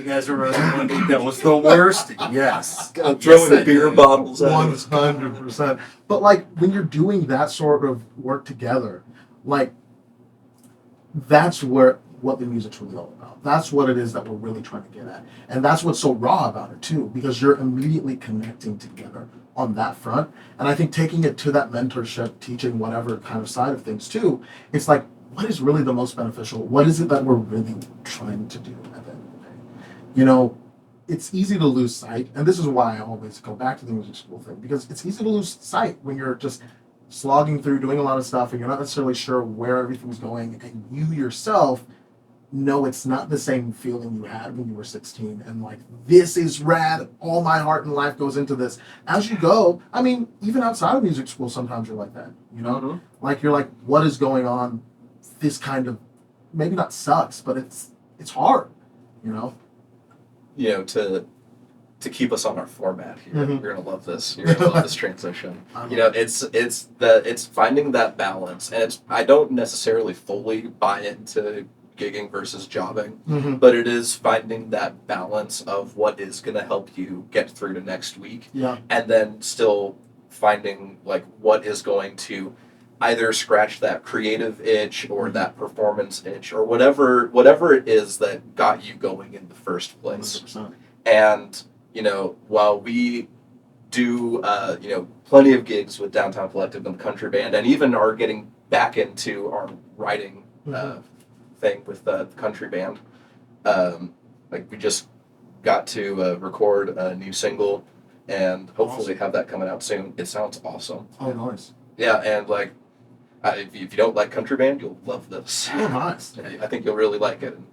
You guys remember the one that was the worst? Yes. Throwing Yes, I beer do. bottles at him. 100%. But like when you're doing that sort of work together, like that's what the music's really all about. That's what it is that we're really trying to get at. And that's what's so raw about it too, because you're immediately connecting together on that front. And I think taking it to that mentorship, teaching whatever kind of side of things too, it's like, what is really the most beneficial? What is it that we're really trying to do at the end of the day? You know, it's easy to lose sight, and this is why I always go back to the music school thing, because it's easy to lose sight when you're just slogging through, doing a lot of stuff, and you're not necessarily sure where everything's going, and you yourself know it's not the same feeling you had when you were 16, and like, this is rad, all my heart and life goes into this. As you go, I mean, even outside of music school, sometimes you're like that, you know? Mhm. Like, you're like, what is going on? This kind of, maybe not sucks, but it's hard, you know? You know, to keep us on our format here, Mhm. you're gonna love this. You're gonna love this transition. I You know, it's finding that balance, and I don't necessarily fully buy into gigging versus jobbing, Mhm. but it is finding that balance of what is gonna help you get through to next week, Yeah. and then still finding like what is going to either scratch that creative itch or that performance itch or whatever it is that got you going in the first place. 100%. And you know, while we do you know, plenty of gigs with Downtown Collective and the Country Band, and even are getting back into our writing thing with the Country Band, like we just got to record a new single and hopefully have that coming out soon. It sounds awesome. Oh, nice. Yeah, and like if you don't like Country Band, you'll love this. Oh, nice. I think you'll really like it. And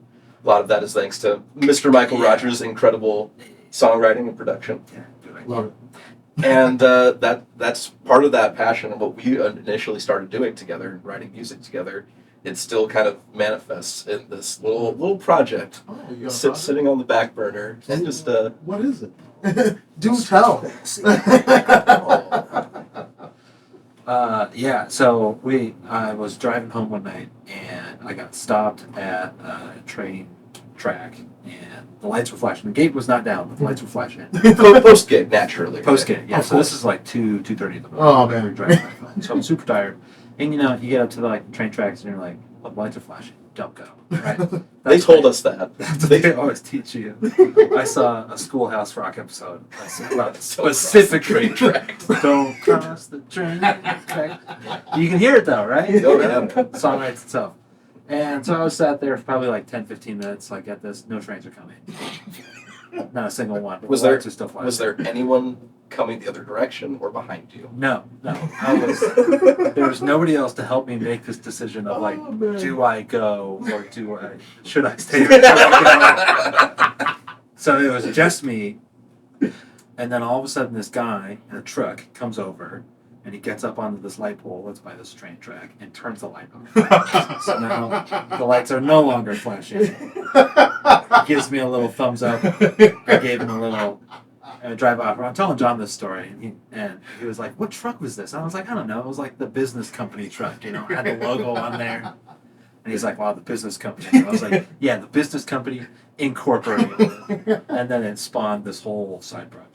a lot of that is thanks to Mr. Michael Yeah. Rogers' incredible songwriting and production. Yeah, good Love idea. it. And that's part of that passion and what we initially started doing together, writing music together. It still kind of manifests in this little project Oh, you got a project? sitting on the back burner and just What is it? Do tell. Yeah, so I was driving home one night and I got stopped at a train track and the lights were flashing. The gate was not down, but the lights were flashing. post gig naturally. Post gate, yeah. Of So this course. is like 2:30 in the morning. Oh, man. We were driving back home. So I'm super tired. And you know, you get up to the train tracks and you're like, well, the lights are flashing. Don't go. Right? They That's told right. us that. That's what they always teach you. I saw a Schoolhouse Rock episode about specific train tracks. Don't cross the train track. You can hear it though, right? Oh, yeah. The song writes itself. And so I was sat there for probably like 10, 15 minutes, like at this, no trains are coming. Not a single one. Was The there lights are still flashing. was there anyone coming the other direction or behind you? No. There was nobody else to help me make this decision of like, Oh, man. do I go or should I stay or should I go? So it was just me, and then all of a sudden this guy in a truck comes over, and he gets up onto this light pole that's by this train track and turns the light on. So now the lights are no longer flashing. He gives me a little thumbs up. I gave him a little drive off. I'm telling John this story, and he was like, "What truck was this?" And I was like, "I don't know. It was like the business company truck. You know, it had the logo on there." And he's like, "Wow, the business company." And I was like, "Yeah, the business company incorporated." And then it spawned this whole side project.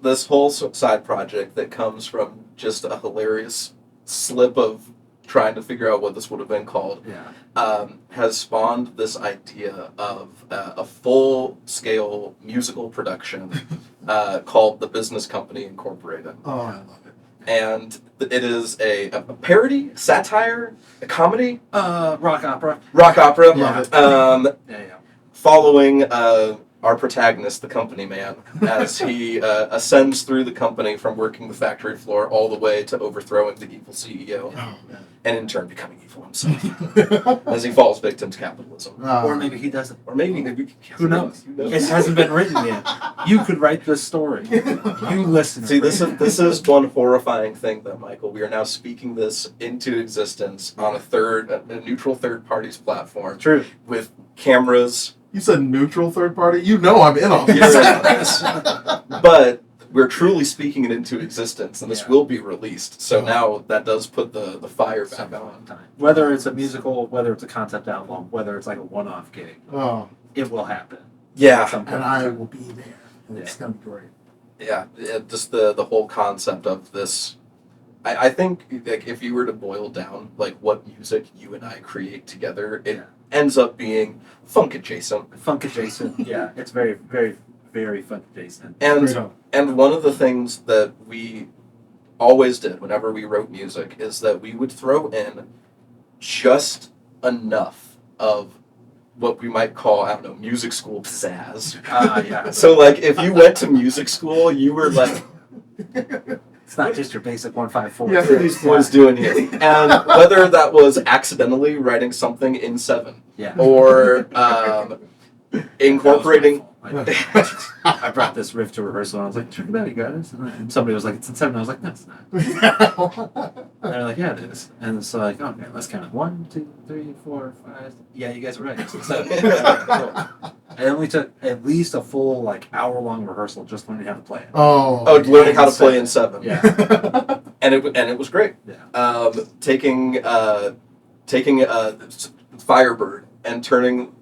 This whole side project that comes from just a hilarious slip of trying to figure out what this would have been called Yeah. has spawned this idea of a full-scale musical production called The Business Company Incorporated. Oh, I love it. And it is a parody, satire, a comedy, Rock opera. rock opera, Love it. Yeah. following our protagonist, the company man, as he ascends through the company from working the factory floor all the way to overthrowing the evil CEO, Oh, man. and in turn becoming evil himself as he falls victim to capitalism. Or maybe he doesn't. Or maybe Who knows? It hasn't been written yet. You could write this story. You listen. See, this is one horrifying thing, though, Michael. We are now speaking this into existence on a neutral third party's platform True. with cameras. You said neutral third party? You know I'm in on You're this. in on this. But we're truly speaking it into existence, and this Yeah. will be released. So now that does put the fire back on. Whether it's a musical, whether it's a concept album, whether it's like a one-off gig, Oh, it will happen. Yeah. Some and I will be there. And Yeah. it's gonna be great. Yeah, just the whole concept of this. I think like if you were to boil down like what music you and I create together, it Yeah. ends up being funk adjacent. Funk adjacent. Yeah, it's very, very, very funk adjacent. Straight And up. and one of the things that we always did whenever we wrote music is that we would throw in just enough of what we might call, I don't know, music school pizzazz. Yeah. So like if you went to music school, you were like, It's not just your basic 154. Yeah. what are these boys doing here? And whether that was accidentally writing something in 7 Yeah. or incorporating. I brought this riff to rehearsal and I was like, check it out, you guys. And somebody was like, it's in 7. I was like, no, it's not. And they're like, yeah, it is. And so like, okay, let's count it. 1, 2, 3, 4, 5. Yeah, you guys are right. It's in 7. Cool. And then we took at least a full like hour-long rehearsal just learning how to play it. Oh, learning how to play in 7. Yeah. And it was great. Yeah. Taking Firebird and turning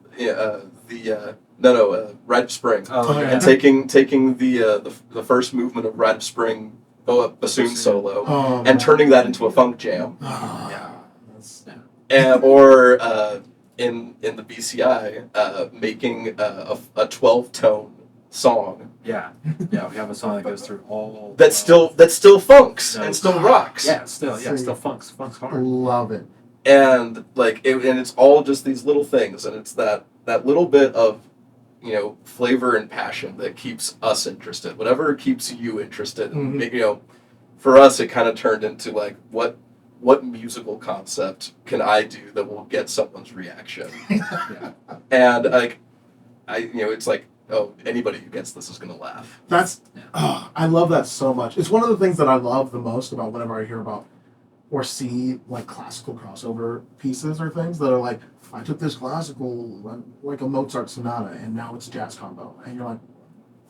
Rite of Spring. Oh, yeah. And taking the first movement of Rite of Spring bassoon solo and turning that into a funk jam. Yeah. Or in the BCI, making a 12-tone song Yeah. Yeah, we have a song that goes through all that still funks and still rocks. Yeah, still funks hard. Love it. And like and it's all just these little things, and it's that little bit of flavor and passion that keeps us interested. Whatever keeps you interested. Mhm. For us, it kind of turned into like what musical concept can I do that will get someone's reaction? Yeah. And like it's like, oh, anybody who gets this is gonna laugh. I love that so much. It's one of the things that I love the most about whenever I hear about or see like classical crossover pieces or things that are like, I took this classical like a Mozart sonata and now it's jazz combo, and you're like,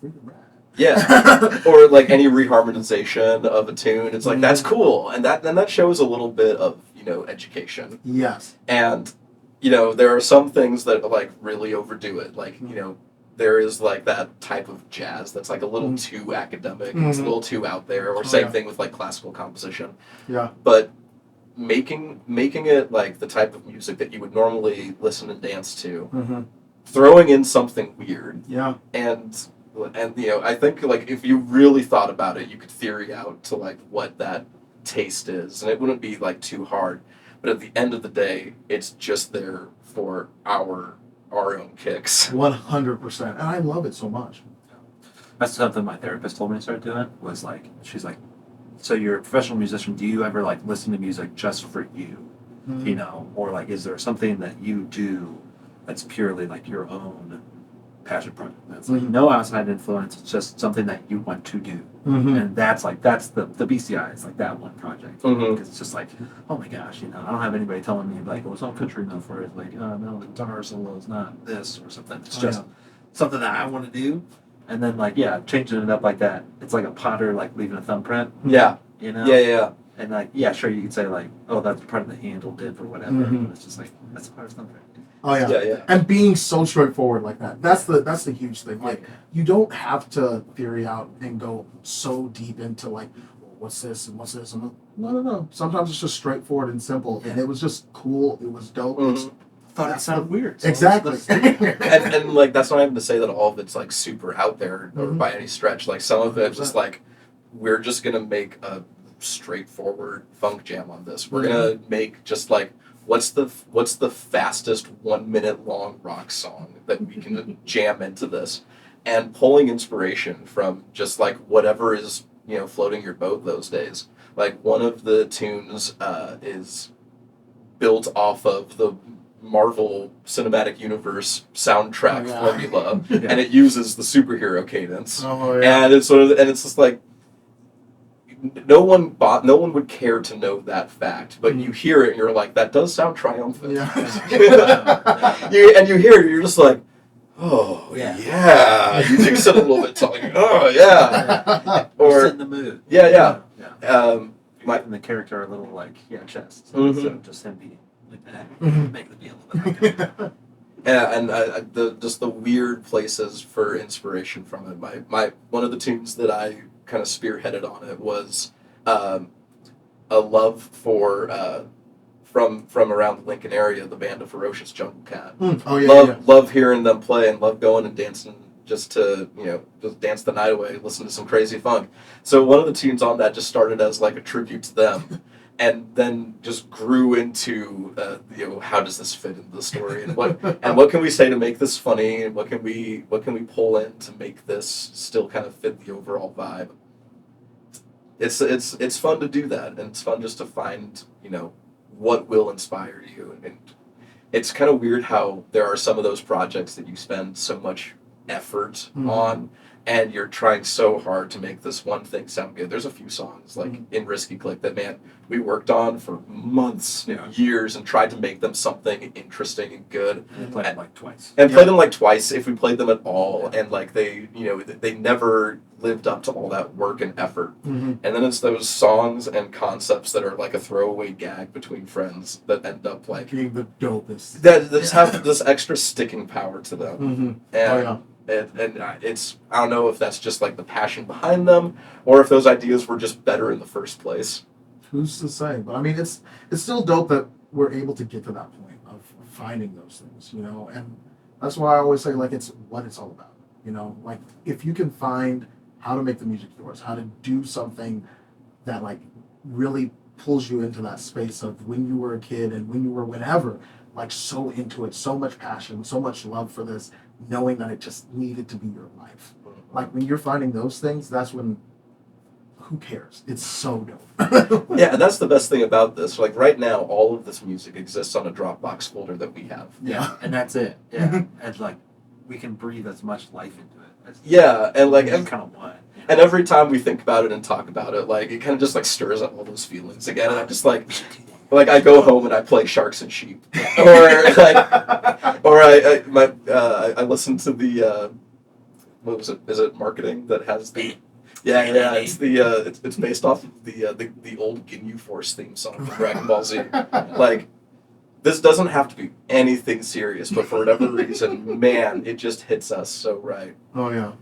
freaking rad. Yeah. Or like any reharmonization of a tune, it's like that's cool, and that shows a little bit of education. Yes. And there are some things that like really overdo it, like there is like that type of jazz that's like a little too academic, it's a little too out there, or same thing with like classical composition. Yeah. But making it like the type of music that you would normally listen and dance to, throwing in something weird, Yeah. and I think like if you really thought about it, you could theory out to like what that taste is, and it wouldn't be like too hard. But at the end of the day, it's just there for our own kicks. 100%. And I love it so much. That's something my therapist told me to start doing, was like, she's like, so you're a professional musician, do you ever like listen to music just for you? Or like, is there something that you do that's purely like your own passion project? That's like no outside influence, it's just something that you want to do. And that's the BCI, it's like that one project. Because it's just like, oh my gosh, I don't have anybody telling me like, oh, it's all country enough, or it's like, oh no, the guitar solo is not this or something. It's just something that I want to do. And then like, changing it up like that. It's like a potter like leaving a thumbprint. Yeah. Yeah. And like, sure, you could say like, oh, that's part of the handle dip or whatever. But it's just like, that's part of thumbprint. Oh yeah. Yeah. And being so straightforward like that. That's the huge thing. Like you don't have to theory out and go so deep into like, well, what's this and what's this and no. Sometimes it's just straightforward and simple. And it was just cool. It was dope. Thought it sounded weird. So Exactly. and like that's not even to say that all of it's like super out there or by any stretch. Like some of it's just like, we're just gonna make a straightforward funk jam on this. We're gonna make just like what's the fastest 1 minute long rock song that we can jam into this, and pulling inspiration from just like whatever is floating your boat those days. Like one of the tunes is built off of the Marvel Cinematic Universe soundtrack formula, and it uses the superhero cadence. And it's it's just like no one would care to know that fact, but you hear it and you're like, that does sound triumphant. You hear it, you're just like, oh yeah. You take it a little bit, like, oh yeah. Or set in the mood. Yeah. Making the character a little like chest. So just him be like that. Make the deal a little bit. And just the weird places for inspiration from it. My one of the tunes that I kind of spearheaded on it was a love for from around the Lincoln area, the band of Ferocious Jungle Cat. Oh yeah, Love hearing them play and love going and dancing just to just dance the night away, listen to some crazy funk. So one of the tunes on that just started as like a tribute to them. And then just grew into how does this fit into the story, and what can we say to make this funny, and what can we pull in to make this still kind of fit the overall vibe. It's fun to do that, and it's fun just to find what will inspire you, and it's kind of weird how there are some of those projects that you spend so much effort on. And you're trying so hard to make this one thing sound good. There's a few songs like in Risky Click that, man, we worked on for months, years, and tried to make them something interesting and good. And played them like twice. And played them like twice if we played them at all. And like they never lived up to all that work and effort. And then it's those songs and concepts that are like a throwaway gag between friends that end up like being the dopest. That just have this extra sticking power to them. And it's, I don't know if that's just like the passion behind them or if those ideas were just better in the first place. Who's to say? But I mean, it's still dope that we're able to get to that point of finding those things, and that's why I always say, like, it's what it's all about, like if you can find how to make the music yours, how to do something that like really pulls you into that space of when you were a kid and when you were whenever, like so into it, so much passion, so much love for this, knowing that it just needed to be your life. Like when you're finding those things, that's when, who cares? It's so dope. Yeah, and that's the best thing about this. Like right now, all of this music exists on a Dropbox folder that we have. Yeah, and that's it. Yeah, and like we can breathe as much life into it. And like kind of want. And every time we think about it and talk about it, like it kind of just like stirs up all those feelings again. And I'm just like I go home and I play Sharks and Sheep, or I listen to the what was it? Is it Marketing that has the it's the it's based off of the old Ginyu Force theme song from Dragon Ball Z. Like this doesn't have to be anything serious, but for whatever reason, man, it just hits us so right. Oh yeah.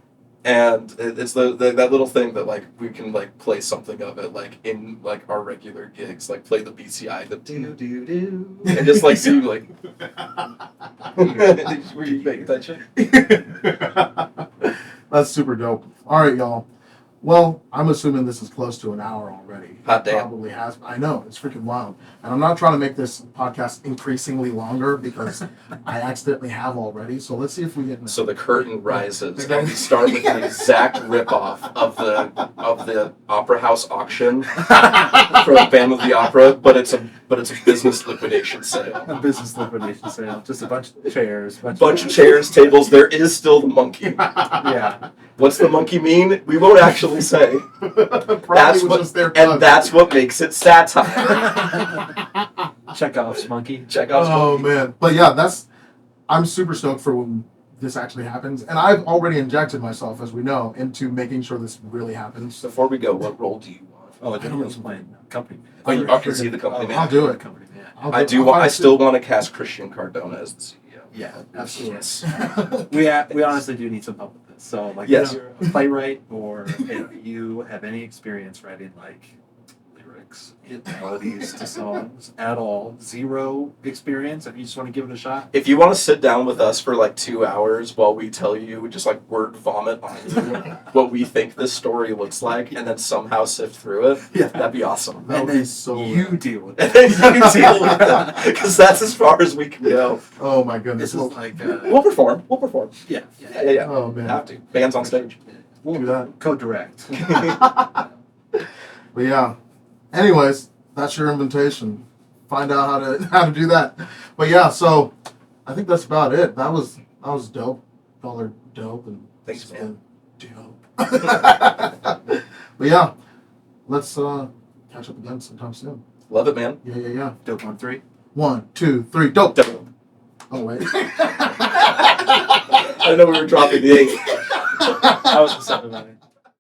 And it's that little thing that like we can like play something of it like in like our regular gigs, like play the BCI, the do do do, and just like see like. Were you paying attention? That's super dope. All right, y'all. Well, I'm assuming this is close to an hour already. Hot damn. Probably has. I know, it's freaking wild. And I'm not trying to make this podcast increasingly longer because I accidentally have already. So let's see if we get... So the curtain rises and we start with the exact ripoff of the Opera House auction for Phantom of the Opera, but it's a business liquidation sale. A business liquidation sale. Just a bunch of chairs. Bunch of chairs, tables. There is still the monkey. Yeah. What's the monkey mean? We won't actually say. That's what makes it satire. Chekhov's monkey. Chekhov's monkey. Man. But yeah, I'm super stoked for when this actually happens. And I've already injected myself, as we know, into making sure this really happens. Before we go, what role do you want? Oh, I think he was playing company. Oh, you can see the company man. I'll do it. Company man. I still want to cast Christian Cardona as the CEO. Yeah, absolutely. We honestly do need some help with this. So, like, yes. if you're a playwright or if you have any experience writing, like, lyrics, melodies to songs at all, zero experience, if you just want to give it a shot. If you want to sit down with us for, like, 2 hours while we tell you, just, like, word vomit on you what we think this story looks like, and then somehow sift through it, that'd be awesome. That would be so you deal with it. Because that's as far as we can go. Oh, my goodness. This is like... We'll perform. Yeah. Oh, man. Have to. Bands on stage. We'll do that. Co-direct. But yeah. Anyways, that's your invitation. Find out how to do that. But yeah, so I think that's about it. That was dope. Y'all are dope and thanks, man. Dope. But yeah, let's catch up again sometime soon. Love it, man. Yeah. Dope on 3. 1, 2, 3. Dope. Oh wait. I know we were dropping the 8. I was the 7.